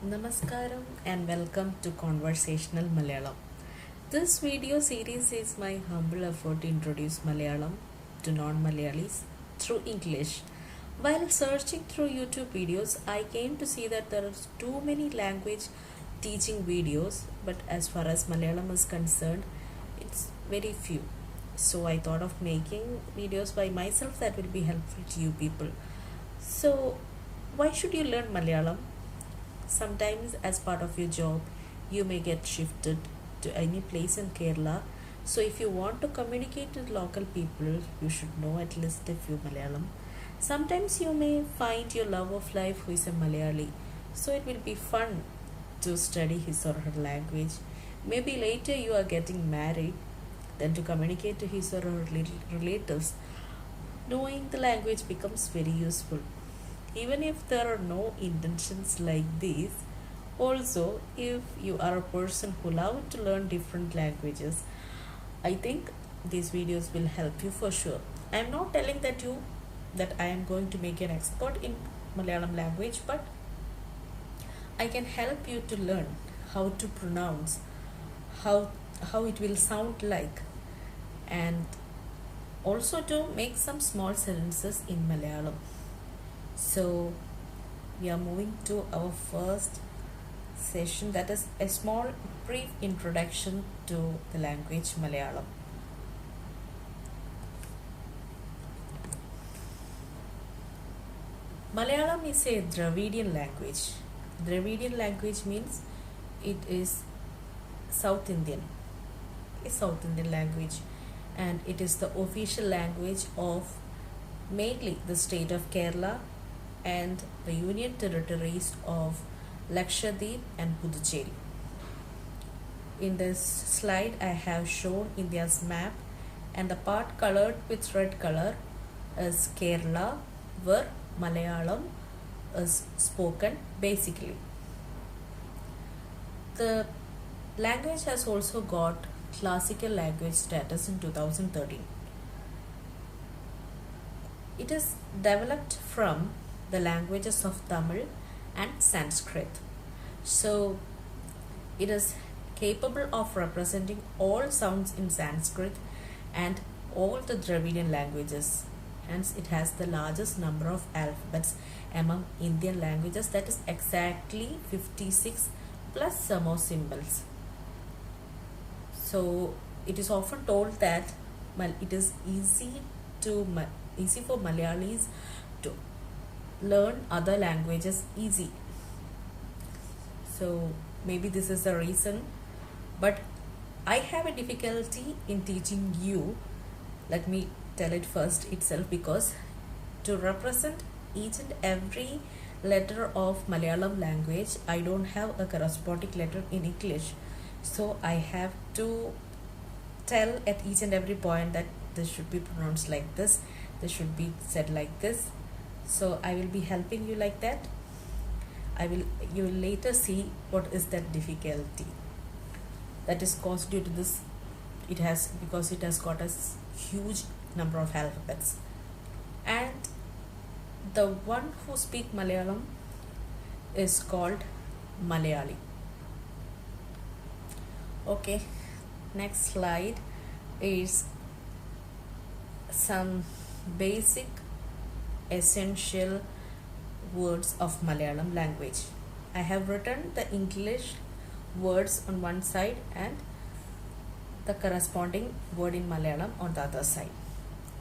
Namaskaram and welcome to Conversational Malayalam. This video series is my humble effort to introduce Malayalam to non-Malayalis through English. While searching through YouTube videos, I came to see that there are too many language teaching videos, but as far as Malayalam is concerned, it's very few. So I thought of making videos by myself that will be helpful to you people. So why should you learn Malayalam? Sometimes, as part of your job, you may get shifted to any place in Kerala. So, if you want to communicate with local people, you should know at least a few Malayalam. Sometimes, you may find your love of life who is a Malayali. So, it will be fun to study his or her language. Maybe later you are getting married, then to communicate to his or her relatives, knowing the language becomes very useful. Even if there are no intentions like this, also if you are a person who loves to learn different languages, I think these videos will help you for sure. I am not telling that I am going to make an expert in Malayalam language, but I can help you to learn how to pronounce, how it will sound like, and also to make some small sentences in Malayalam. So we are moving to our first session, that is a small brief introduction to the language Malayalam. Malayalam is a Dravidian language. Dravidian language means it is South Indian, a South Indian language, and it is the official language of mainly the state of Kerala and the union territories of Lakshadweep and Puducherry. In this slide, I have shown India's map, and the part colored with red color is Kerala, where Malayalam is spoken basically. The language has also got classical language status in 2013. It is developed from the languages of Tamil and Sanskrit. So it is capable of representing all sounds in Sanskrit and all the Dravidian languages. Hence, it has the largest number of alphabets among Indian languages, that is exactly 56 plus some more symbols. So it is often told that it is easy for Malayalis to learn other languages easy. So maybe this is the reason, but I have a difficulty in teaching you. Let me tell it first itself, because to represent each and every letter of Malayalam language, I don't have a corresponding letter in English. So I have to tell at each and every point that this should be pronounced like this, this should be said like this. So I will be helping you like that. You will later see what is that difficulty that is caused due to this. Because it has got a huge number of alphabets, and the one who speak Malayalam is called Malayali. Okay, next slide is some basic essential words of Malayalam language. I have written the English words on one side and the corresponding word in Malayalam on the other side.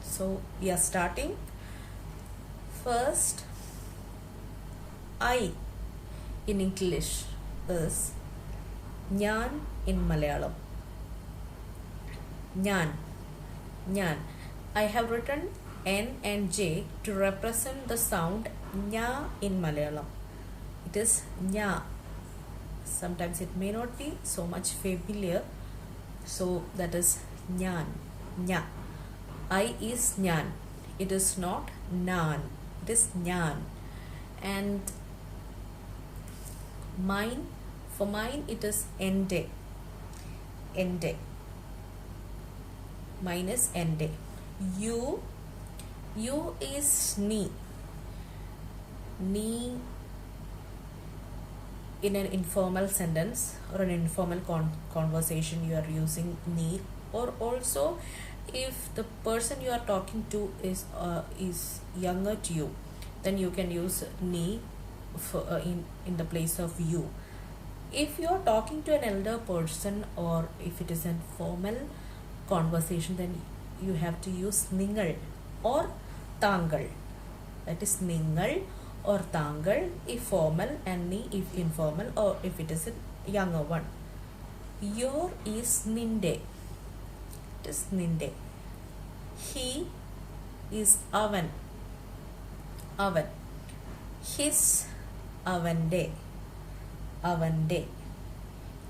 So we are starting. First, I in English is Nyan in Malayalam. Nyan. I have written N and J to represent the sound Nya in Malayalam. It is Nya. Sometimes it may not be so much familiar. So that is Nyan. Nya. I is Nyan. It is not Nan. It is Nyan. And mine, for mine it is Ende. Ende. Mine is Ende. You is Ni. Ni. in an informal sentence or an informal conversation you are using ni, or also if the person you are talking to is younger to you, then you can use ni for, in the place of you. If you are talking to an elder person or if it is a formal conversation, then you have to use ningal or tangal. That is ningal or tangal if formal and ni if informal, or if it is a younger one. Your is ninde. It is ninde. He is avan. Avan. His avande. Avande.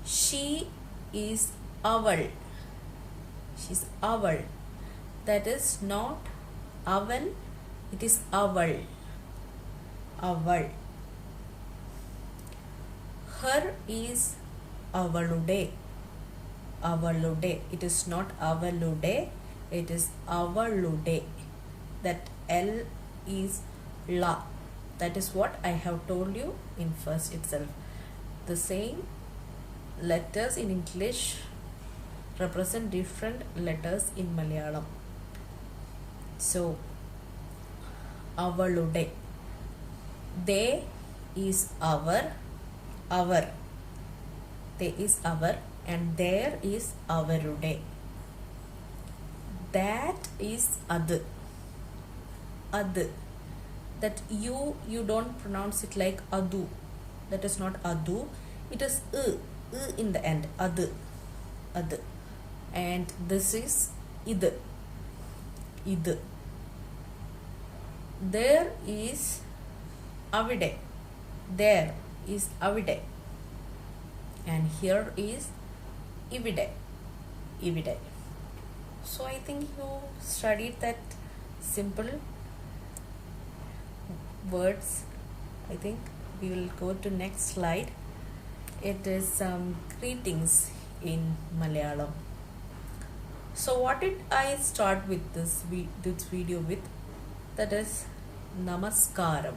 She is aval. She's aval. That is not aval, it is aval. Aval. Her is avalude. Avalude. It is not avalude, it is avalude. That L is la. That is what I have told you in first itself. The same letters in English represent different letters in Malayalam. So avalude. They is our. They is our, and there is avarude. That is adu. Adu. That you don't pronounce it like adu. That is not adu. It is in the end. Adu. Adu. And this is idu. Idu. There is avide. There is avide. And here is ivide. Ivide. So I think you studied that simple words. I think we will go to next slide. It is greetings in Malayalam. So what did I start with this video with? That is namaskaram.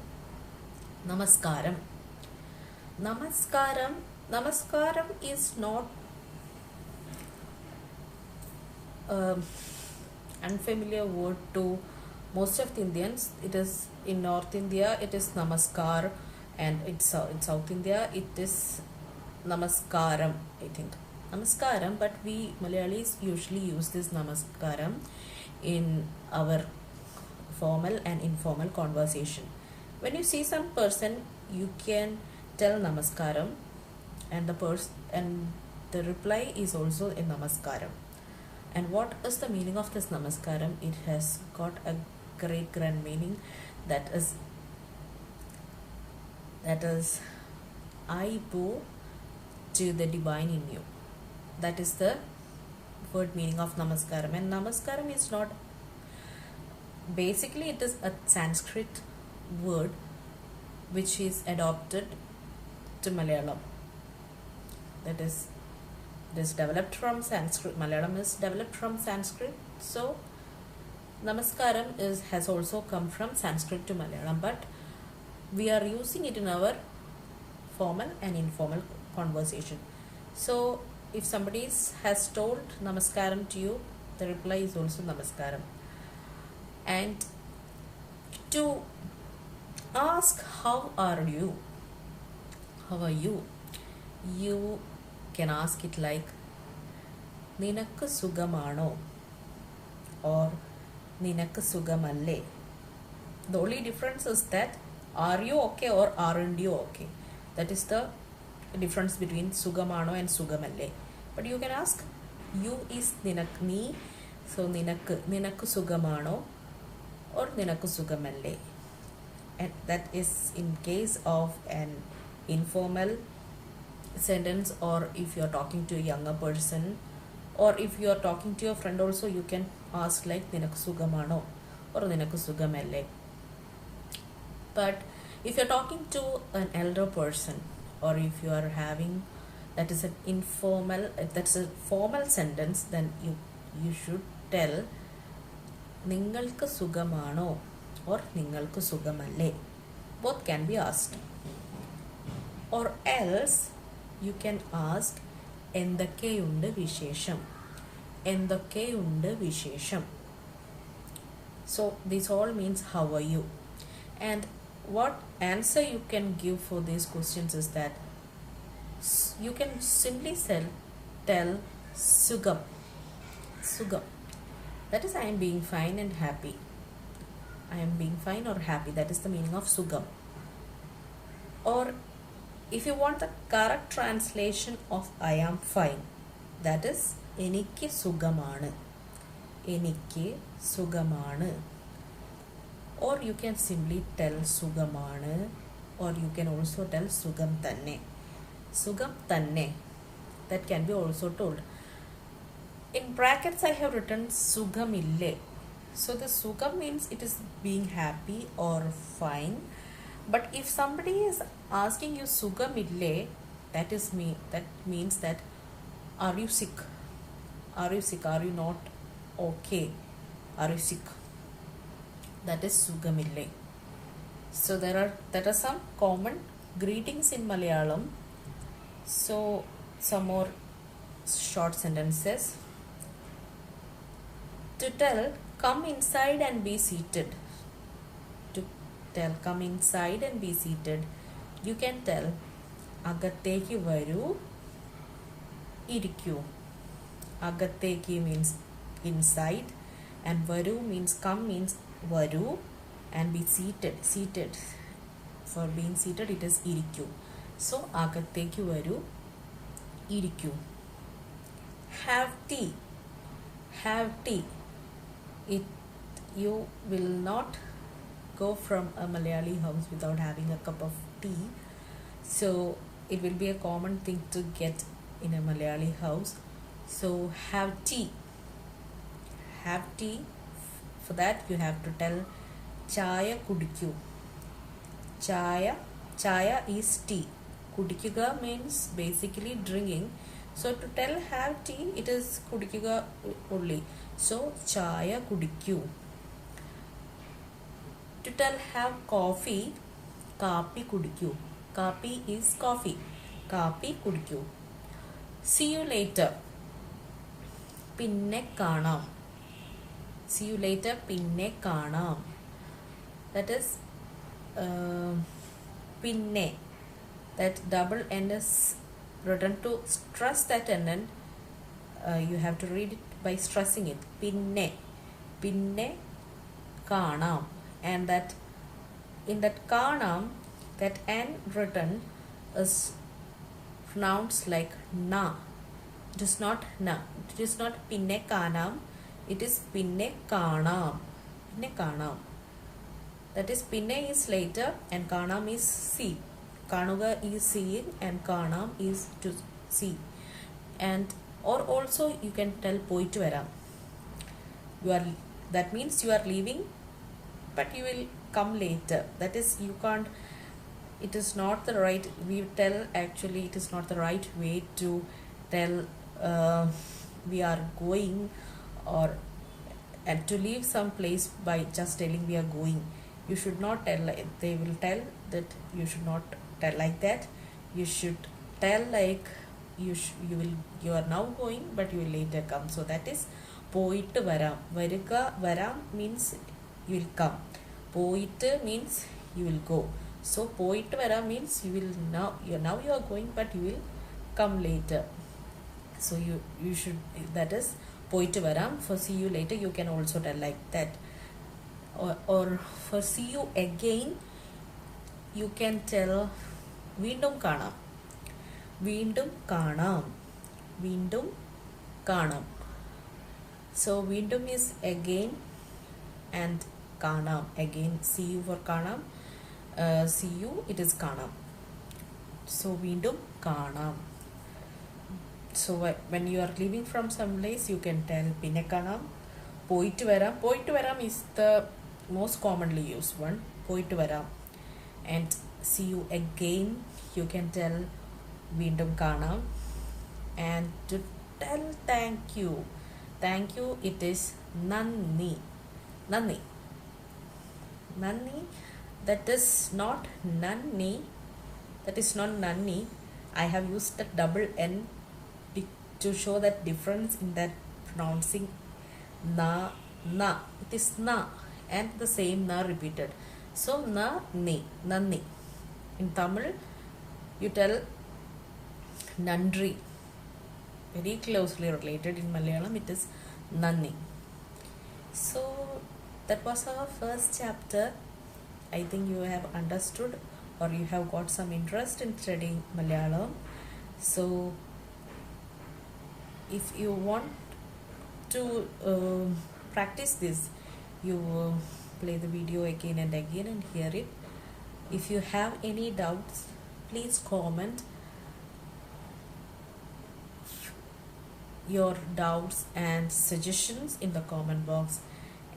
Namaskaram. Namaskaram. Namaskaram is not unfamiliar word to most of the Indians. It is in North India it is namaskar, and in South India it is namaskaram, I think. Namaskaram, but we Malayalis usually use this namaskaram in our formal and informal conversation. When you see some person, you can tell namaskaram, and the reply is also a namaskaram. And what is the meaning of this namaskaram? It has got a great grand meaning. That is I bow to the divine in you. That is the word meaning of namaskaram. And namaskaram is not, basically it is a Sanskrit word which is adopted to Malayalam. That is, it is developed from Sanskrit. Malayalam is developed from Sanskrit. So namaskaram has also come from Sanskrit to Malayalam, but we are using it in our formal and informal conversation. So if somebody has told namaskaram to you, the reply is also namaskaram. And to ask how are you, you can ask it like ninakku sugamano or ninakku sugamalle. The only difference is that are you okay or aren't you okay. That is the difference between sugamano and sugamalle. But you can ask you is ni, so ninakku sugamano or ninakku sugamalle. And that is in case of an informal sentence, or if you are talking to a younger person, or if you are talking to your friend also, you can ask like ninakku sugamano or ninakku sugamalle. But if you are talking to an elder person, or if you are having that is an informal, that's a formal sentence, then you should tell ningalku sugamano or ningalku sugamalle. Both can be asked. or else you can ask എന്തൊക്കെയുണ്ട് വിശേഷം. എന്തൊക്കെയുണ്ട് വിശേഷം. So this all means how are you. And what answer you can give for these questions is that you can simply tell sugam. Sugam. That is I am being fine and happy. I am being fine or happy. That is the meaning of sugam. Or if you want the correct translation of I am fine, that is എനിക്ക് സുഖമാണ്. എനിക്ക് സുഖമാണ്. Or you can simply tell സുഖമാണ്, or you can also tell സുഖം തന്നെ. സുഖം തന്നെ. That can be also told. In brackets I have written സുഖമില്ലേ. So the സുഖം means it is being happy or fine. But if somebody is asking you സുഖമില്ലേ, that means that are you sick? Are you sick? Are you not okay? Are you sick? That is സുഖമില്ലേ. So there are some common greetings in Malayalam. So some more short sentences. To tell come inside and be seated. To tell come inside and be seated, you can tell അകത്തേക്ക് വരൂ ഇരിക്കൂ. അകത്തേക്ക് means inside, and varu means come means varu, and be seated for being seated it is irikku. So അകത്തേക്ക് വരൂ ഇരിക്കൂ. Have tea. Have tea. You will not go from a Malayali house without having a cup of tea. So it will be a common thing to get in a Malayali house. So have tea. Have tea. For that you have to tell chaya kudikku. Chaya is tea. Kudikkuga means basically drinking. So to tell have tea, it is kudikkuga only. So chaya kudikku. To tell have coffee, kapi kudikku. Kapi is coffee. Kapi kudikku. See you later. പിന്നെ കാണാം. See you later. പിന്നെ കാണാം. That is പിന്നെ. That double N is written to stress that and then you have to read it by stressing it. പിന്നെ. പിന്നെ കാണാം. And that in that കാണാം, that N written is pronounced like na. It is not na. It is not പിന്നെ കാണാം. It is പിന്നെ കാണാം. പിന്നെ കാണാം. That is പിന്നെ is later and കാണാം is see. കാണുക is seeing and കാണാം is to see. And or also you can tell പോയിട്ട് വരാം. That means you are leaving but you will come later. That is you can't, it is not the right, we tell actually it is not the right way to tell we are going or and to leave some place by just telling we are going. You should not tell, they will tell that you should not tell like that. You should tell like you are now going but you will later come. So that is പോയിട്ട് വരാം. വരുക വരാം means you will come. പോയിട്ട് means you will go. So പോയിട്ട് വരാം means you will now you are going but you will come later. So you should, that is പോയിട്ട് വരാം. For see you later you can also tell like that. Or for see you again you can tell വീണ്ടും കാണാം. വീണ്ടും കാണാം. വീണ്ടും കാണാം. So വീണ്ടും is again and കാണാം again. See you for കാണാം. See you it is കാണാം. So വീണ്ടും കാണാം. So when you are leaving from some place you can tell പിന്നെ കാണാം. പോയിട്ട് വരാം. പോയിട്ട് വരാം is the most commonly used one. പോയിട്ട് വരാം. And see you again you can tell വീണ്ടും കാണാം. And to tell thank you it is നന്ദി. Nani, that is not nanni, that is not nanny. I have used the double N to show that difference in that pronouncing na, na. It is na and the same na repeated. So na, ne, nanni. In Tamil, you tell nandri. Very closely related. In Malayalam, it is nanni. So that was our first chapter. I think you have understood or you have got some interest in studying Malayalam. So if you want to practice this, you play the video again and again and hear it. If you have any doubts, please comment your doubts and suggestions in the comment box,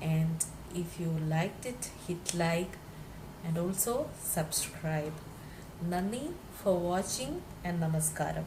and if you liked it, hit like and also subscribe. Nani for watching and namaskaram.